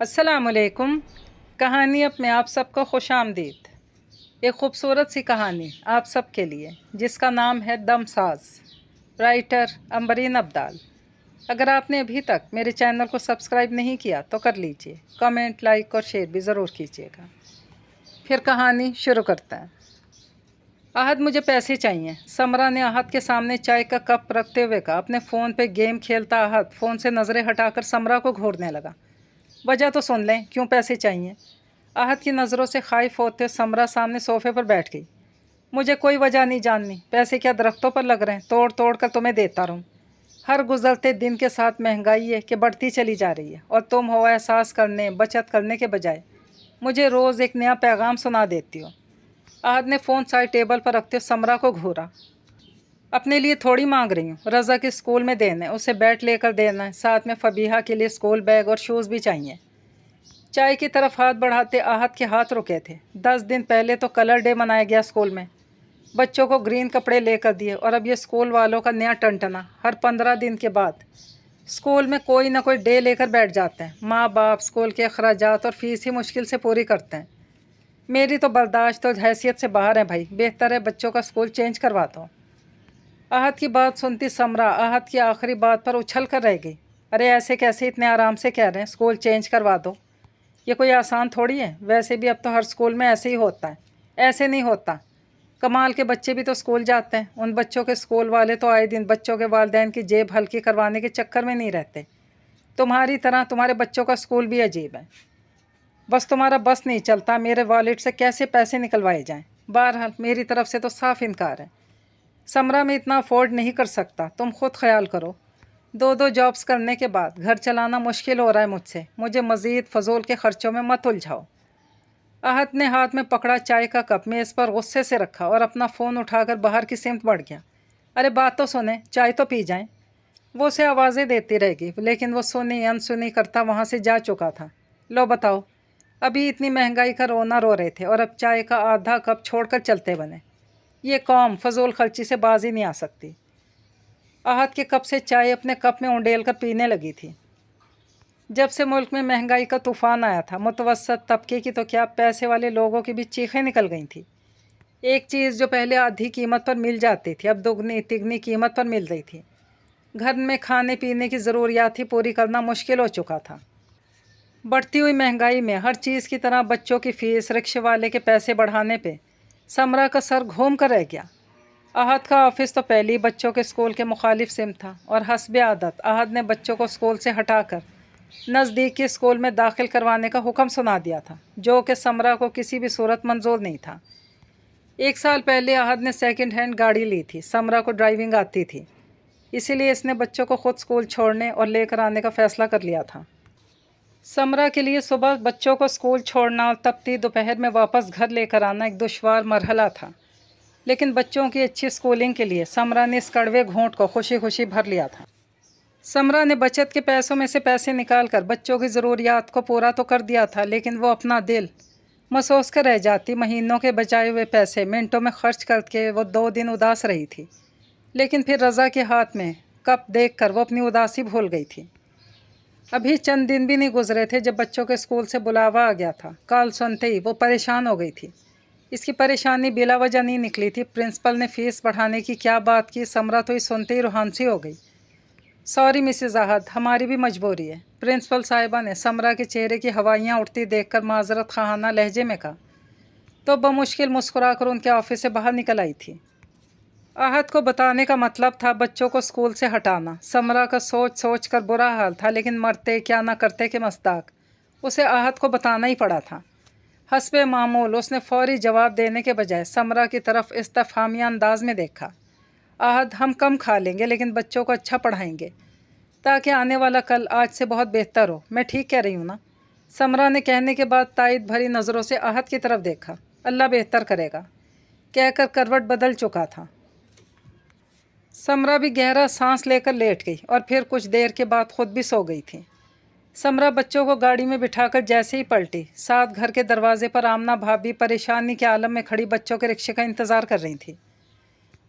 अस्सलाम वालेकुम। कहानियत में आप सबको खुश आमदीद। एक खूबसूरत सी कहानी आप सब के लिए जिसका नाम है दमसाज। राइटर अम्बरीन अब्दाल। अगर आपने अभी तक मेरे चैनल को सब्सक्राइब नहीं किया तो कर लीजिए। कमेंट, लाइक और शेयर भी ज़रूर कीजिएगा। फिर कहानी शुरू करते हैं। आहद, मुझे पैसे चाहिए। समरा ने आहद के सामने चाय का कप रखते हुए कहा। अपने फ़ोन पे गेम खेलता आहद फ़ोन से नज़रें हटाकर समरा को घूरने लगा। वजह तो सुन लें, क्यों पैसे चाहिए? आहद की नज़रों से खाइफ होते समरा सामने सोफे पर बैठ गई। मुझे कोई वजह नहीं जाननी। पैसे क्या दरख्तों पर लग रहे हैं? तोड़ तोड़ कर तुम्हें देता रहूँ। हर गुजरते दिन के साथ महंगाई है कि बढ़ती चली जा रही है और तुम हो एहसास करने, बचत करने के बजाय मुझे रोज़ एक नया पैगाम सुना देती हो। आहद ने फ़ोन साइड टेबल पर रखते समरा को घूरा। अपने लिए थोड़ी मांग रही हूँ। रज़ा के स्कूल में देना है, उसे बैट लेकर देना है, साथ में फ़बीहा के लिए स्कूल बैग और शूज़ भी चाहिए। चाय की तरफ हाथ बढ़ाते आहद के हाथ रुके थे। 10 दिन पहले तो कलर डे मनाया गया स्कूल में। बच्चों को ग्रीन कपड़े लेकर दिए और अब ये स्कूल वालों का नया टंटना। हर 15 दिन के बाद स्कूल में कोई ना कोई डे लेकर बैठ जाते हैं। माँ बाप स्कूल के अखराजात और फीस ही मुश्किल से पूरी करते हैं। मेरी तो बर्दाश्त और हैसियत से बाहर है भाई। बेहतर है बच्चों का स्कूल चेंज करवा दो। आहद की बात सुनती समरा आहद की आखिरी बात पर उछल कर रह गई। अरे ऐसे कैसे इतने आराम से कह रहे हैं स्कूल चेंज करवा दो? ये कोई आसान थोड़ी है। वैसे भी अब तो हर स्कूल में ऐसे ही होता है। ऐसे नहीं होता। कमाल के बच्चे भी तो स्कूल जाते हैं। उन बच्चों के स्कूल वाले तो आए दिन बच्चों के वालिदैन की जेब हल्की करवाने के चक्कर में नहीं रहते। तुम्हारी तरह तुम्हारे बच्चों का स्कूल भी अजीब है। बस तुम्हारा बस नहीं चलता मेरे वॉलेट से कैसे पैसे निकलवाए जाएं। बहरहाल मेरी तरफ से तो साफ इनकार है। समरा में इतना अफोर्ड नहीं कर सकता। तुम खुद ख्याल करो। 2 जॉब्स करने के बाद घर चलाना मुश्किल हो रहा है मुझसे। मुझे मज़ीद फजूल के ख़र्चों में मत उलझाओ। आहद ने हाथ में पकड़ा चाय का कप मेज़ पर गुस्से से रखा और अपना फ़ोन उठाकर बाहर की सिमत बढ़ गया। अरे बात तो सुने, चाय तो पी जाएं। वो उसे आवाज़ें देती रहेगी लेकिन वो सुनी अनसुनी करता वहाँ से जा चुका था। लो बताओ, अभी इतनी महंगाई का रोना रो रहे थे और अब चाय का आधा कप छोड़कर चलते बने। ये कौम फजूल खर्ची से बाजी नहीं आ सकती। आहद के कप से चाय अपने कप में उंडेल कर पीने लगी थी। जब से मुल्क में महंगाई का तूफ़ान आया था, मुतवस्सत तबके की तो क्या पैसे वाले लोगों की भी चीखें निकल गई थी। एक चीज़ जो पहले आधी कीमत पर मिल जाती थी अब दुगनी तिगनी कीमत पर मिल रही थी। घर में खाने पीने की ज़रूरियात ही पूरी करना मुश्किल हो चुका था। बढ़ती हुई महंगाई में हर चीज़ की तरह बच्चों की फ़ीस, रिक्शे वाले के पैसे बढ़ाने पे समरा का सर घूम कर रह गया। आहद का ऑफिस तो पहले ही बच्चों के स्कूल के मुखालिफ सिम था और हस्बे आदत आहद ने बच्चों को स्कूल से हटाकर नज़दीक के स्कूल में दाखिल करवाने का हुक्म सुना दिया था, जो कि समरा को किसी भी सूरत मंजूर नहीं था। 1 साल पहले आहद ने सेकंड हैंड गाड़ी ली थी। समरा को ड्राइविंग आती थी, इसीलिए इसने बच्चों को खुद स्कूल छोड़ने और लेकर आने का फ़ैसला कर लिया था। समरा के लिए सुबह बच्चों को स्कूल छोड़ना और तपती दोपहर में वापस घर लेकर आना एक दुश्वार मरहला था, लेकिन बच्चों की अच्छी स्कूलिंग के लिए समरा ने इस कड़वे घूंट को खुशी खुशी भर लिया था। समरा ने बचत के पैसों में से पैसे निकालकर बच्चों की ज़रूरियात को पूरा तो कर दिया था, लेकिन वो अपना दिल महसूस कर रह जाती। महीनों के बचाए हुए पैसे मिनटों में खर्च करके वो 2 दिन उदास रही थी, लेकिन फिर रज़ा के हाथ में कप देखकर वो अपनी उदासी भूल गई थी। अभी चंद दिन भी नहीं गुजरे थे जब बच्चों के स्कूल से बुलावा आ गया था। कॉल सुनते ही वो परेशान हो गई थी। इसकी परेशानी बिला वजह नहीं निकली थी। प्रिंसिपल ने फ़ीस बढ़ाने की क्या बात की, समरा तो ये सुनते ही रूहानसी हो गई। सॉरी मिसेज़ आहद, हमारी भी मजबूरी है, प्रिंसिपल साहिबा ने समरा के चेहरे की हवाइयाँ उठती देखकर माजरत खाना लहजे में कहा, तो बमुश्किल मुस्कुराकर उनके ऑफिस से बाहर निकल आई थी। आहद को बताने का मतलब था बच्चों को स्कूल से हटाना। समरा का सोच सोच कर बुरा हाल था, लेकिन मरते क्या ना करते के मस्ताक उसे आहद को बताना ही पड़ा था। हस्बे मामूल उसने फौरी जवाब देने के बजाय समरा की तरफ इस्तफहामिया अंदाज में देखा। आहद, हम कम खा लेंगे लेकिन बच्चों को अच्छा पढ़ाएंगे ताकि आने वाला कल आज से बहुत बेहतर हो। मैं ठीक कह रही हूँ ना? समरा ने कहने के बाद तायद भरी नज़रों से आहद की तरफ देखा। अल्लाह बेहतर करेगा, कहकर करवट बदल चुका था। समरा भी गहरा सांस लेकर लेट गई और फिर कुछ देर के बाद खुद भी सो गई थी। समरा बच्चों को गाड़ी में बिठाकर जैसे ही पलटी, साथ घर के दरवाजे पर आमना भाभी परेशानी के आलम में खड़ी बच्चों के रिक्शे का इंतज़ार कर रही थी।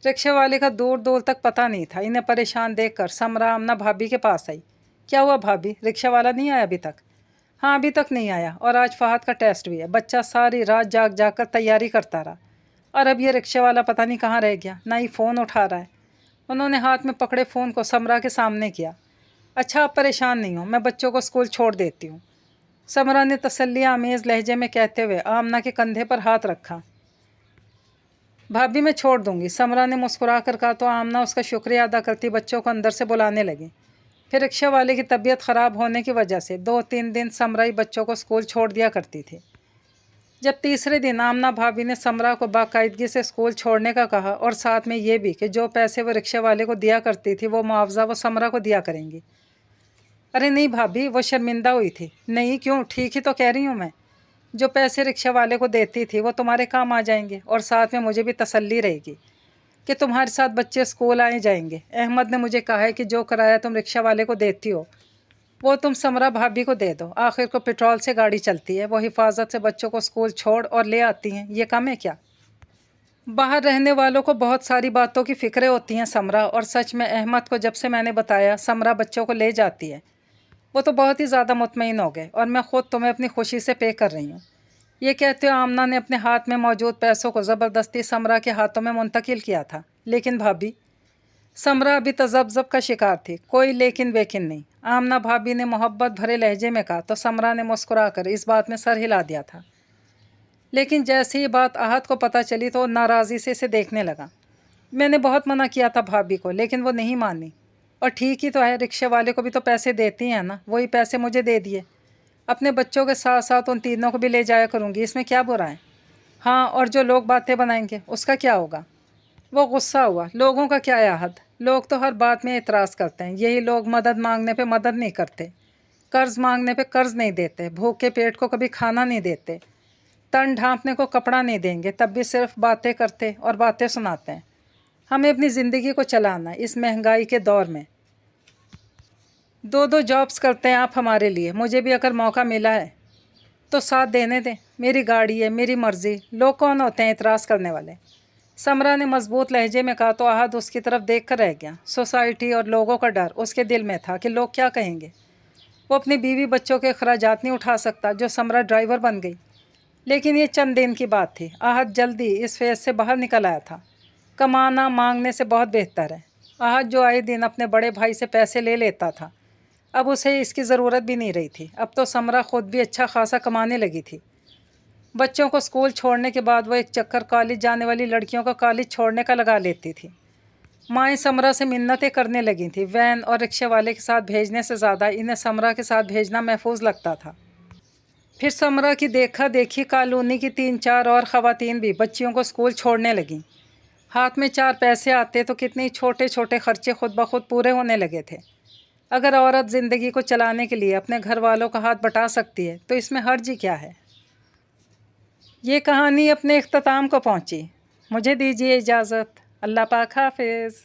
रिक्शे वाले का दूर दूर तक पता नहीं था। इन्हें परेशान देखकर समरा आमना भाभी के पास आई। क्या हुआ भाभी, रिक्शा वाला नहीं आया अभी तक? हाँ अभी तक नहीं आया, और आज फहद का टेस्ट भी है। बच्चा सारी रात जाग जाग कर तैयारी करता रहा, और अब ये रिक्शे वाला पता नहीं कहाँ रह गया, ना ही फ़ोन उठा रहा है। उन्होंने हाथ में पकड़े फ़ोन को समरा के सामने किया। अच्छा आप परेशान नहीं हो, मैं बच्चों को स्कूल छोड़ देती हूँ, समरा ने तसल्ली आमेज़ लहजे में कहते हुए आमना के कंधे पर हाथ रखा। भाभी मैं छोड़ दूंगी, समरा ने मुस्कुरा कर कहा तो आमना उसका शुक्रिया अदा करती बच्चों को अंदर से बुलाने लगी। फिर रिक्शा वाले की तबीयत ख़राब होने की वजह से 2-3 दिन समरा ही बच्चों को स्कूल छोड़ दिया करती थी। जब तीसरे दिन आमना भाभी ने समरा को बाकायदगी से स्कूल छोड़ने का कहा, और साथ में ये भी कि जो पैसे वो रिक्शा वाले को दिया करती थी वो मुआवजा वो समरा को दिया करेंगी। अरे नहीं भाभी, वो शर्मिंदा हुई थी। नहीं क्यों, ठीक ही तो कह रही हूँ मैं। जो पैसे रिक्शा वाले को देती थी वो तुम्हारे काम आ जाएंगे, और साथ में मुझे भी तसल्ली रहेगी कि तुम्हारे साथ बच्चे स्कूल आए जाएंगे। अहमद ने मुझे कहा है कि जो किराया तुम रिक्शा वाले को देती हो वो तुम समरा भाभी को दे दो। आखिर को पेट्रोल से गाड़ी चलती है, वो हिफाजत से बच्चों को स्कूल छोड़ और ले आती हैं, ये कम है क्या? बाहर रहने वालों को बहुत सारी बातों की फ़िक्रें होती हैं समरा, और सच में अहमद को जब से मैंने बताया समरा बच्चों को ले जाती है वो तो बहुत ही ज़्यादा मुतमईन हो गए, और मैं ख़ुद तुम्हें अपनी खुशी से पे कर रही हूँ। ये कहते हुए आमना ने अपने हाथ में मौजूद पैसों को ज़बरदस्ती समरा के हाथों में मुंतकिल किया था। लेकिन भाभी, समरा अभी तज़ब्ज़ब का शिकार थी, कोई लेकिन वेकिन नहीं। आमना भाभी ने मोहब्बत भरे लहजे में कहा तो समरा ने मुस्कुरा कर इस बात में सर हिला दिया था। लेकिन जैसे ही बात आहत को पता चली तो नाराज़ी से इसे देखने लगा। मैंने बहुत मना किया था भाभी को, लेकिन वो नहीं मानी। और ठीक ही तो है, रिक्शे वाले को भी तो पैसे देती हैं ना, वही पैसे मुझे दे दिए। अपने बच्चों के साथ साथ उन तीनों को भी ले जाया करूँगी, इसमें क्या बुरा है? हाँ, और जो लोग बातें बनाएंगे उसका क्या होगा? वो गुस्सा हुआ। लोगों का क्या याहद, लोग तो हर बात में एतराज़ करते हैं। यही लोग मदद मांगने पे मदद नहीं करते, कर्ज़ मांगने पे कर्ज़ नहीं देते, भूखे पेट को कभी खाना नहीं देते, तन ढांपने को कपड़ा नहीं देंगे, तब भी सिर्फ बातें करते और बातें सुनाते हैं। हमें अपनी ज़िंदगी को चलाना इस महंगाई के दौर में। 2-2 जॉब्स करते हैं आप हमारे लिए, मुझे भी अगर मौका मिला है तो साथ देने दें। मेरी गाड़ी है, मेरी मर्ज़ी, लोग कौन होते हैं एतराज़ करने वाले? समरा ने मजबूत लहजे में कहा तो आहद उसकी तरफ देख कर रह गया। सोसाइटी और लोगों का डर उसके दिल में था कि लोग क्या कहेंगे। वो अपनी बीवी बच्चों के अखराजात नहीं उठा सकता जो समरा ड्राइवर बन गई। लेकिन ये चंद दिन की बात थी। आहद जल्दी इस फेज से बाहर निकल आया था। कमाना मांगने से बहुत बेहतर है। आहद जो आए दिन अपने बड़े भाई से पैसे ले लेता था, अब उसे इसकी ज़रूरत भी नहीं रही थी। अब तो समरा ख़ुद भी अच्छा खासा कमाने लगी थी। बच्चों को स्कूल छोड़ने के बाद वो एक चक्कर कॉलेज जाने वाली लड़कियों का कॉलेज छोड़ने का लगा लेती थी। माएँ समरा से मिन्नतें करने लगी थी। वैन और रिक्शे वाले के साथ भेजने से ज़्यादा इन्हें समरा के साथ भेजना महफूज लगता था। फिर समरा की देखा देखी कॉलोनी की 3-4 और ख़वातीन भी बच्चियों को स्कूल छोड़ने लगीं। हाथ में 4 पैसे आते तो कितने छोटे छोटे खर्चे खुद ब खुद पूरे होने लगे थे। अगर औरत ज़िंदगी को चलाने के लिए अपने घर वालों का हाथ बटा सकती है तो इसमें हर्ज ही क्या है। ये कहानी अपने इख्तिताम को पहुंची। मुझे दीजिए इजाज़त। अल्लाह पाक हाफ़िज़।